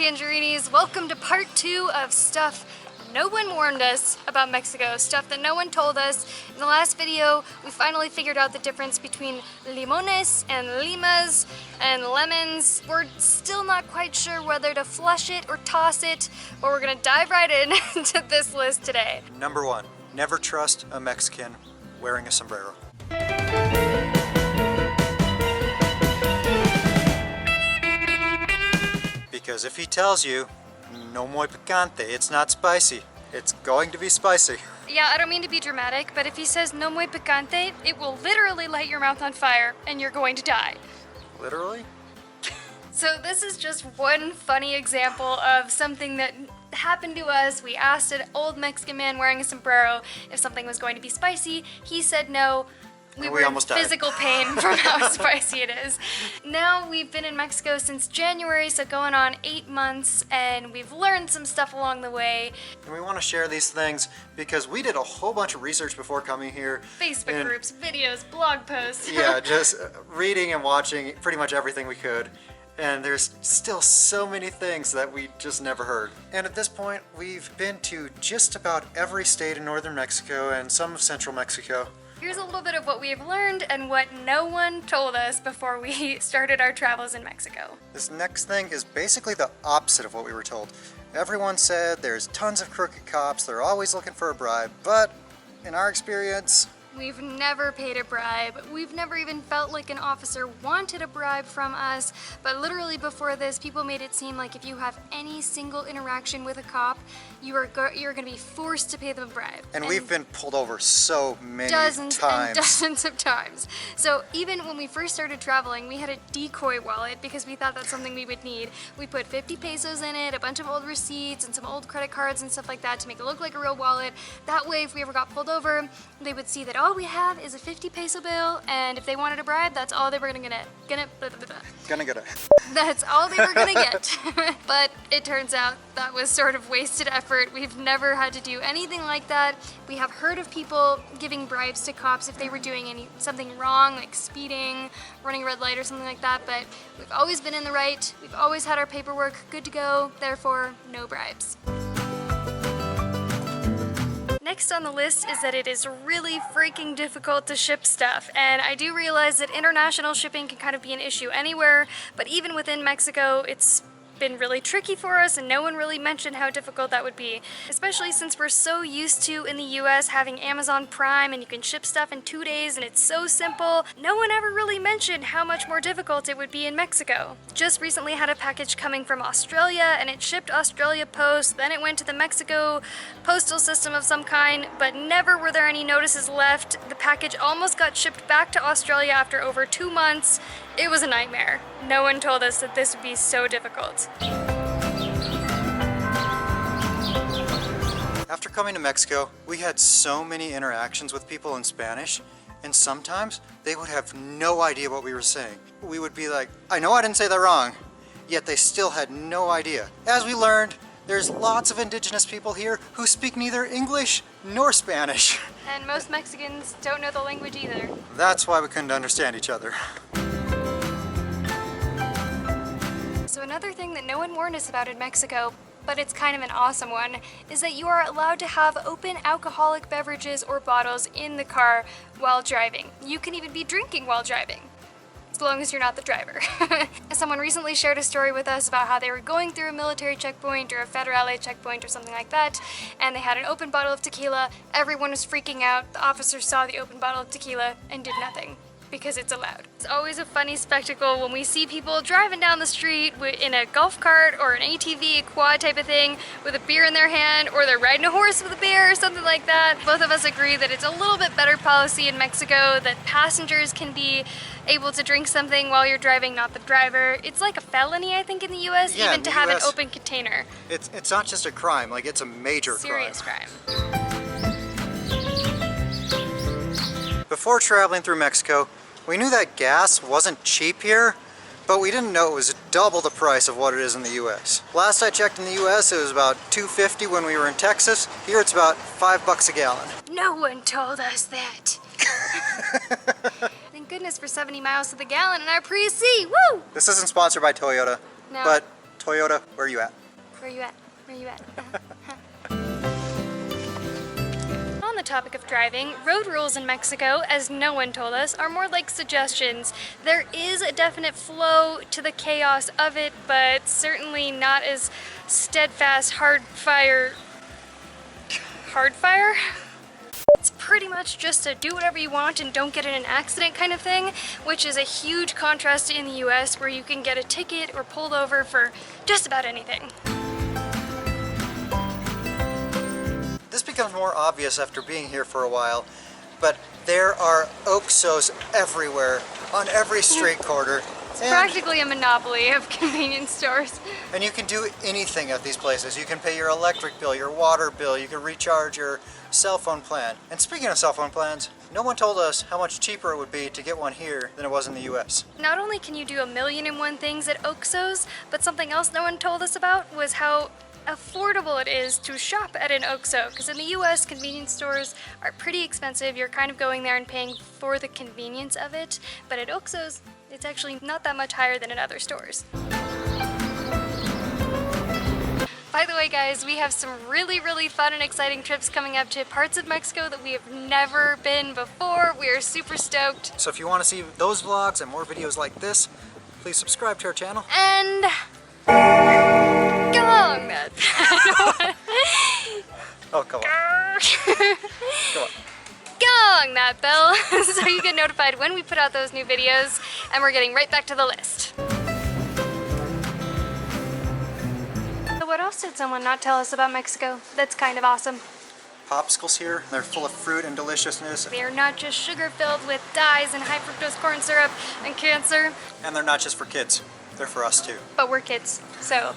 Tangerinis. Welcome to part 2 of stuff no one warned us about Mexico, stuff that no one told us. In the last video, we finally figured out the difference between limones and limas and lemons. We're still not quite sure whether to flush it or toss it, but we're gonna dive right into this list today. Number 1, never trust a Mexican wearing a sombrero. Because if he tells you, no muy picante, it's not spicy, it's going to be spicy. Yeah, I don't mean to be dramatic, but if he says no muy picante, it will literally light your mouth on fire and you're going to die. Literally? So this is just one funny example of something that happened to us. We asked an old Mexican man wearing a sombrero if something was going to be spicy. He said no. We were in physical pain from how spicy it is. Now we've been in Mexico since January, so going on 8 months, and we've learned some stuff along the way. And we want to share these things because we did a whole bunch of research before coming here. Facebook groups, videos, blog posts. Yeah, just reading and watching pretty much everything we could. And there's still so many things that we just never heard. And at this point, we've been to just about every state in northern Mexico and some of central Mexico. Here's a little bit of what we have learned and what no one told us before we started our travels in Mexico. This next thing is basically the opposite of what we were told. Everyone said there's tons of crooked cops, they're always looking for a bribe, but in our experience, we've never paid a bribe. We've never even felt like an officer wanted a bribe from us, but literally before this, people made it seem like if you have any single interaction with a cop, you're gonna be forced to pay them a bribe. And we've been pulled over so many dozens times. And dozens of times. So even when we first started traveling, we had a decoy wallet because we thought that's something we would need. We put 50 pesos in it, a bunch of old receipts and some old credit cards and stuff like that to make it look like a real wallet. That way, if we ever got pulled over, they would see that all we have is a 50 peso bill, and if they wanted a bribe, that's all they were gonna get. That's all they were gonna get. But it turns out that was sort of wasted effort. We've never had to do anything like that. We have heard of people giving bribes to cops if they were doing something wrong, like speeding, running a red light or something like that, but we've always been in the right. We've always had our paperwork good to go, therefore no bribes. Next on the list is that it is really freaking difficult to ship stuff, and I do realize that international shipping can kind of be an issue anywhere, but even within Mexico, it's been really tricky for us, and no one really mentioned how difficult that would be, especially since we're so used to in the US having Amazon Prime and you can ship stuff in 2 days and it's so simple. No one ever really mentioned how much more difficult it would be in Mexico. Just recently had a package coming from Australia and it shipped Australia Post, then it went to the Mexico postal system of some kind, but never were there any notices left. The package almost got shipped back to Australia after over 2 months. It was a nightmare. No one told us that this would be so difficult. After coming to Mexico, we had so many interactions with people in Spanish, and sometimes they would have no idea what we were saying. We would be like, I know I didn't say that wrong, yet they still had no idea. As we learned, there's lots of indigenous people here who speak neither English nor Spanish. And most Mexicans don't know the language either. That's why we couldn't understand each other. So another thing that no one warned us about in Mexico, but it's kind of an awesome one, is that you are allowed to have open alcoholic beverages or bottles in the car while driving. You can even be drinking while driving, as long as you're not the driver. Someone recently shared a story with us about how they were going through a military checkpoint or a federale checkpoint or something like that, and they had an open bottle of tequila. Everyone was freaking out. The officer saw the open bottle of tequila and did nothing, because it's allowed. It's always a funny spectacle when we see people driving down the street in a golf cart or an ATV, a quad type of thing, with a beer in their hand, or they're riding a horse with a beer or something like that. Both of us agree that it's a little bit better policy in Mexico that passengers can be able to drink something while you're driving, not the driver. It's like a felony, I think, in the US, even to have an open container. It's not just a crime, like it's a major serious crime. Before traveling through Mexico, we knew that gas wasn't cheap here, but we didn't know it was double the price of what it is in the US. Last I checked in the US, it was about $2.50 when we were in Texas. Here it's about $5 a gallon. No one told us that. Thank goodness for 70 miles to the gallon in our Prius C, woo! This isn't sponsored by Toyota, No. but Toyota, where are you at? Where you at? Where you at? On the topic of driving, road rules in Mexico, as no one told us, are more like suggestions. There is a definite flow to the chaos of it, but certainly not as steadfast, hard fire? It's pretty much just a do whatever you want and don't get in an accident kind of thing, which is a huge contrast in the US where you can get a ticket or pulled over for just about anything. This becomes more obvious after being here for a while, but there are Oxxos everywhere, on every street corner. It's practically a monopoly of convenience stores. And you can do anything at these places. You can pay your electric bill, your water bill, you can recharge your cell phone plan. And speaking of cell phone plans, no one told us how much cheaper it would be to get one here than it was in the US. Not only can you do 1,000,001 things at Oxxos, but something else no one told us about was how affordable it is to shop at an Oxxo, because in the US convenience stores are pretty expensive. You're kind of going there and paying for the convenience of it, but at Oxxos it's actually not that much higher than in other stores. By the way guys, we have some really fun and exciting trips coming up to parts of Mexico that we have never been before. We are super stoked. So if you want to see those vlogs and more videos like this, please subscribe to our channel. And gong that. Oh, come on. Come on. Gong that bell so you get notified when we put out those new videos, and we're getting right back to the list. So what else did someone not tell us about Mexico that's kind of awesome? Popsicles here, they're full of fruit and deliciousness. They are not just sugar filled with dyes and high fructose corn syrup and cancer. And they're not just for kids, they're for us too. But we're kids, so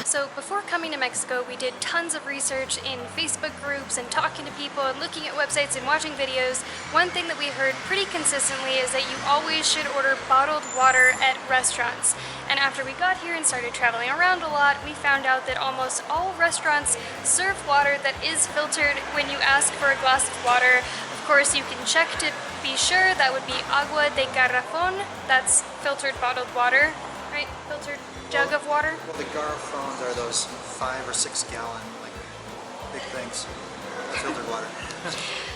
So before coming to Mexico, we did tons of research in Facebook groups and talking to people and looking at websites and watching videos. One thing that we heard pretty consistently is that you always should order bottled water at restaurants. And after we got here and started traveling around a lot, we found out that almost all restaurants serve water that is filtered when you ask for a glass of water. Of course, you can check to be sure. That would be agua de garrafón. That's filtered bottled water, right? Filtered jug of water. Well, the garrafons are those 5 or 6 gallon, like, big things. Filtered water.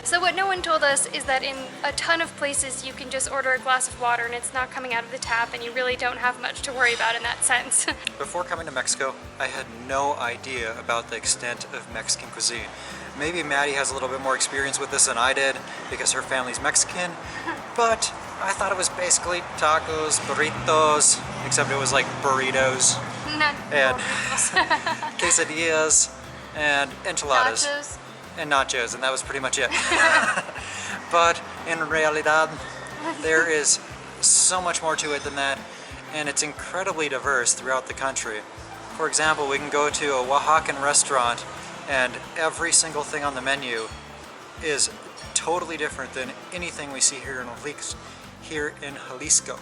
So what no one told us is that in a ton of places you can just order a glass of water and it's not coming out of the tap, and you really don't have much to worry about in that sense. Before coming to Mexico, I had no idea about the extent of Mexican cuisine. Maybe Maddie has a little bit more experience with this than I did because her family's Mexican, but I thought it was basically tacos, burritos, except it was like burritos, Not and quesadillas, and enchiladas. nachos. And nachos, and that was pretty much it. But in realidad, there is so much more to it than that, and it's incredibly diverse throughout the country. For example, we can go to a Oaxacan restaurant and every single thing on the menu is totally different than anything we see here in Jalisco.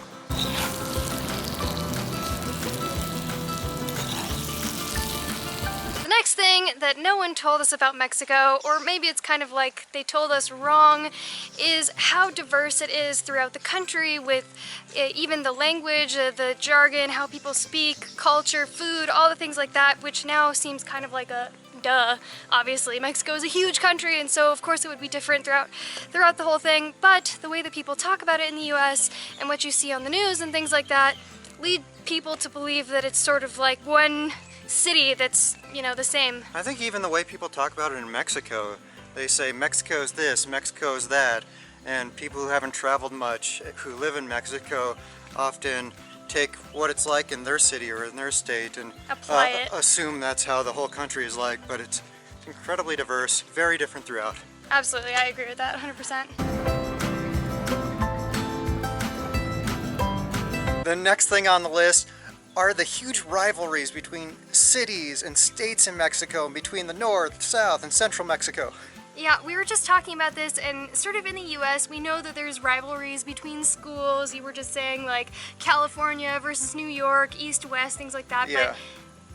The next thing that no one told us about Mexico, or maybe it's kind of like they told us wrong, is how diverse it is throughout the country with even the language, the jargon, how people speak, culture, food, all the things like that, which now seems kind of like a duh. Obviously, Mexico is a huge country, and so of course it would be different throughout the whole thing, but the way that people talk about it in the US and what you see on the news and things like that lead people to believe that it's sort of like one city that's, you know, the same. I think even the way people talk about it in Mexico, they say Mexico's this, Mexico's that, and people who haven't traveled much, who live in Mexico, often take what it's like in their city or in their state and Apply it. assume that's how the whole country is like, but it's incredibly diverse, very different throughout. Absolutely, I agree with that 100%. The next thing on the list are the huge rivalries between cities and states in Mexico, and between the North, South, and Central Mexico. Yeah, we were just talking about this, and sort of in the US, we know that there's rivalries between schools. You were just saying like California versus New York, East, West, things like that. Yeah. But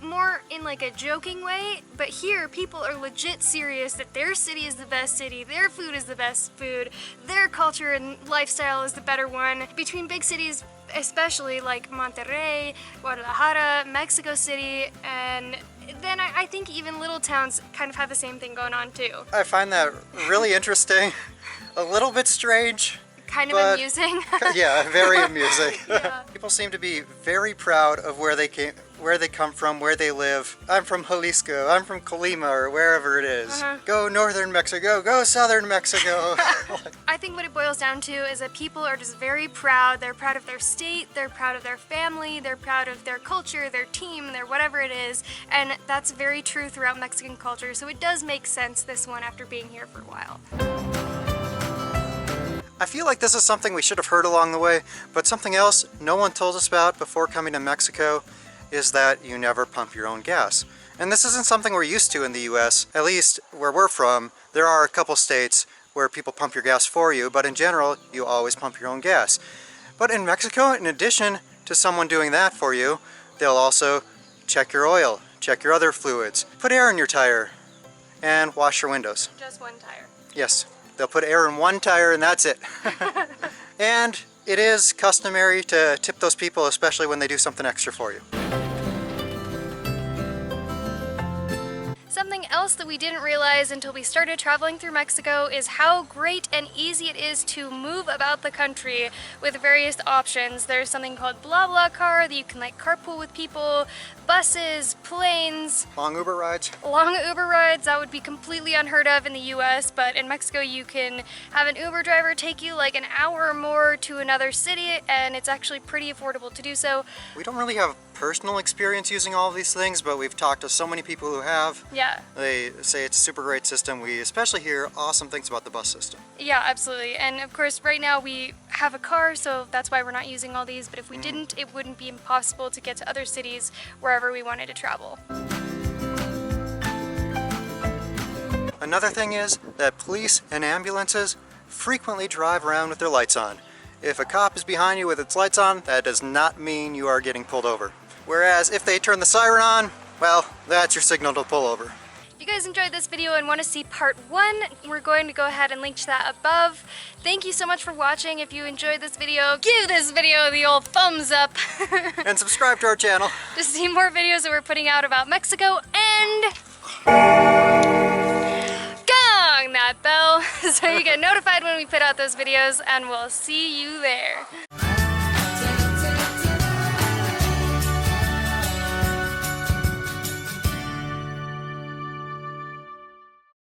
more in like a joking way, but here people are legit serious that their city is the best city, their food is the best food, their culture and lifestyle is the better one. Between big cities, especially like Monterrey, Guadalajara, Mexico City, and then I think even little towns kind of have the same thing going on too. I find that really interesting, a little bit strange. Kind of amusing. Yeah, very amusing. Yeah. People seem to be very proud of where they come from, where they live. I'm from Jalisco, I'm from Colima, or wherever it is. Go northern Mexico, go southern Mexico. I think what it boils down to is that people are just very proud. They're proud of their state, they're proud of their family, they're proud of their culture, their team, their whatever it is. And that's very true throughout Mexican culture. So it does make sense, this one, after being here for a while. I feel like this is something we should have heard along the way, but something else no one told us about before coming to Mexico is that you never pump your own gas. And this isn't something we're used to in the US, at least where we're from. There are a couple states where people pump your gas for you, but in general, you always pump your own gas. But in Mexico, in addition to someone doing that for you, they'll also check your oil, check your other fluids, put air in your tire, and wash your windows. Just one tire. Yes. They'll put air in one tire and that's it. And it is customary to tip those people, especially when they do something extra for you. Something else that we didn't realize until we started traveling through Mexico is how great and easy it is to move about the country with various options. There's something called BlaBlaCar that you can like carpool with people, buses, planes. Long Uber rides. Long Uber rides, that would be completely unheard of in the US, but in Mexico you can have an Uber driver take you like an hour or more to another city, and it's actually pretty affordable to do so. We don't really have personal experience using all of these things, but we've talked to so many people who have. Yeah. They say it's a super great system. We especially hear awesome things about the bus system. Yeah, absolutely. And of course, right now we have a car, so that's why we're not using all these, but if we didn't, it wouldn't be impossible to get to other cities wherever we wanted to travel. Another thing is that police and ambulances frequently drive around with their lights on. If a cop is behind you with its lights on, that does not mean you are getting pulled over. Whereas if they turn the siren on, well, that's your signal to pull over. If you guys enjoyed this video and want to see part 1, we're going to go ahead and link to that above. Thank you so much for watching. If you enjoyed this video, give this video the old thumbs up. And subscribe to our channel to see more videos that we're putting out about Mexico, and gong that bell so you get notified when we put out those videos, and we'll see you there.